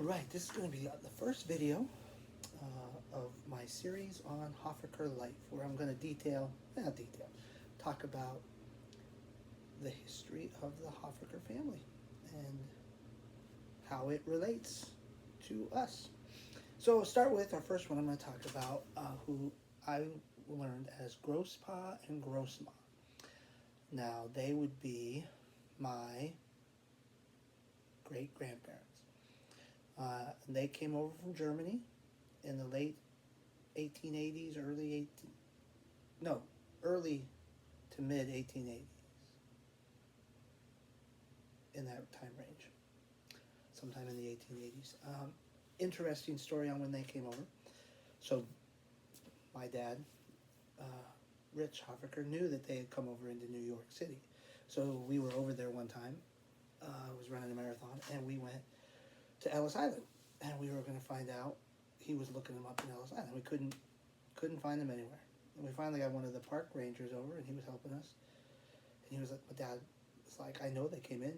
Alright, this is going to be the first video of my series on Hofacker life, where I'm going to talk about the history of the Hofacker family and how it relates to us. So I'll start with our first one. I'm going to talk about who I learned as Grosspa and Grossma. Now, they would be my great-grandparents. They came over from Germany in the late 1880s, early to mid 1880s, in that time range, sometime in the 1880s. Interesting story on when they came over. So my dad, Rich Hofacker, knew that they had come over into New York City. So we were over there one time. I was running a marathon, and we went to Ellis Island, and we were going to find out. He was looking them up in Ellis Island. We couldn't find them anywhere. And we finally got one of the park rangers over, and he was helping us. And he was like, my dad was like, I know they came in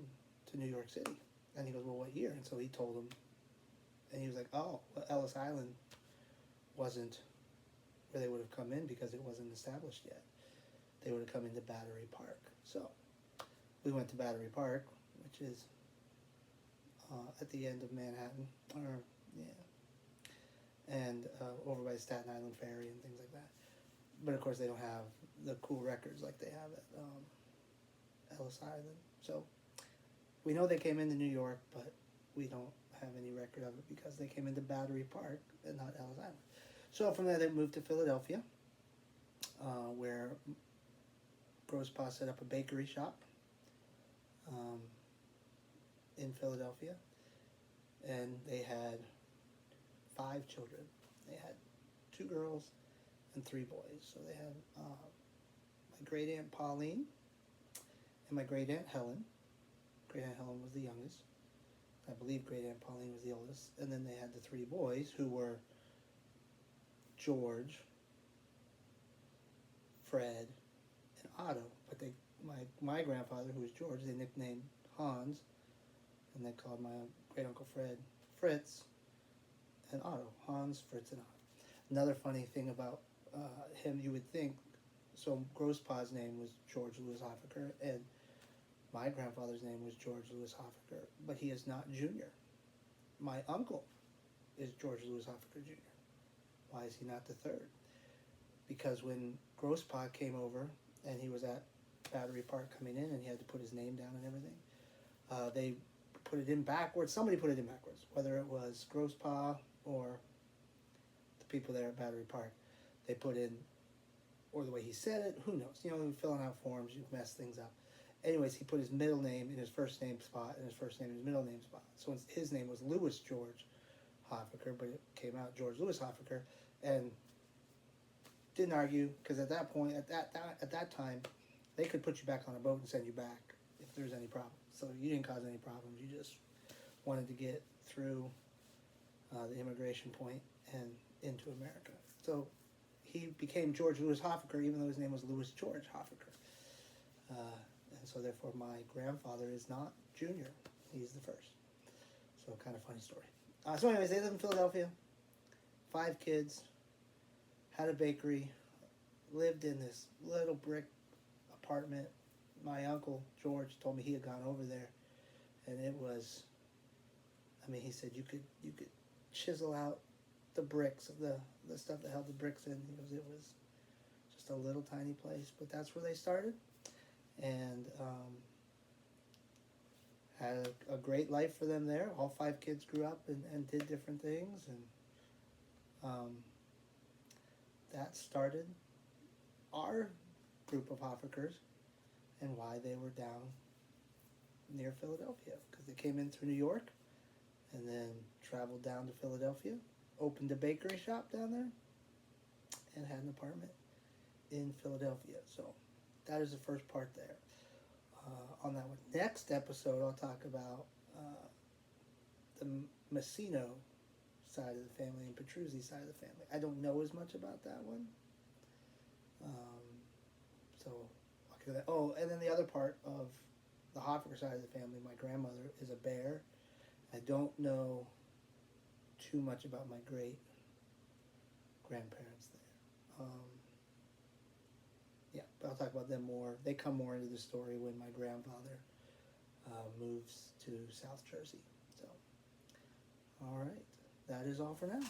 to New York City. And he goes, well, what year? And so he told him, and he was like, oh, well, Ellis Island wasn't where they would have come in because it wasn't established yet. They would have come into Battery Park. So we went to Battery Park, which is at the end of Manhattan, and over by Staten Island Ferry and things like that. But of course, they don't have the cool records like they have at Ellis Island. So we know they came into New York, but we don't have any record of it because they came into Battery Park and not Ellis Island. So from there, they moved to Philadelphia, where Grosspa set up a bakery shop in Philadelphia, and they had 5 children. They had 2 girls and 3 boys. So they had my great aunt Pauline and my great aunt Helen. Great aunt Helen was the youngest. I believe great aunt Pauline was the oldest. And then they had the 3 boys, who were George, Fred, and Otto. But my grandfather, who was George, they nicknamed Hans, and they called my great uncle Fred Fritz and Otto. Hans, Fritz, and Otto. Another funny thing about him, you would think, so Grosspa's name was George Louis Hofacker, and my grandfather's name was George Louis Hofacker, but he is not Junior. My uncle is George Louis Hofacker Jr. Why is he not the third? Because when Grosspa came over, and he was at Battery Park coming in, and he had to put his name down and everything, they put it in backwards. Somebody put it in backwards, whether it was Grosspa or the people there at Battery Park. They put in, or the way he said it, who knows? You know, filling out forms, you mess things up. Anyways, he put his middle name in his first name spot, and his first name in his middle name spot. So his name was Louis George Hofacker, but it came out George Louis Hofacker, and didn't argue, because at that point, at that time, they could put you back on a boat and send you back if there's any problem. So you didn't cause any problems. You just wanted to get through the immigration point and into America. So he became George Louis Hofacker, even though his name was Louis George Hofacker. And so therefore my grandfather is not Junior. He's the first. So kind of funny story. So anyways, they live in Philadelphia. 5 kids. Had a bakery. Lived in this little brick apartment. My uncle George told me he had gone over there, and it was, I mean, he said you could chisel out the bricks of the stuff that held the bricks in. He goes, it was just a little tiny place, but that's where they started, and had a great life for them there. All 5 kids grew up and did different things, and that started our group of Hofackers and why they were down near Philadelphia, because they came in through New York and then traveled down to Philadelphia, opened a bakery shop down there, and had an apartment in Philadelphia. So that is the first part there on that one. Next episode, I'll talk about the Messino side of the family and Petruzzi side of the family. I don't know as much about that one. So Oh, and then the other part of the Hofacker side of the family, my grandmother is a bear. I don't know too much about my great grandparents there. Yeah, but I'll talk about them more. They come more into the story when my grandfather moves to South Jersey. So, all right, that is all for now.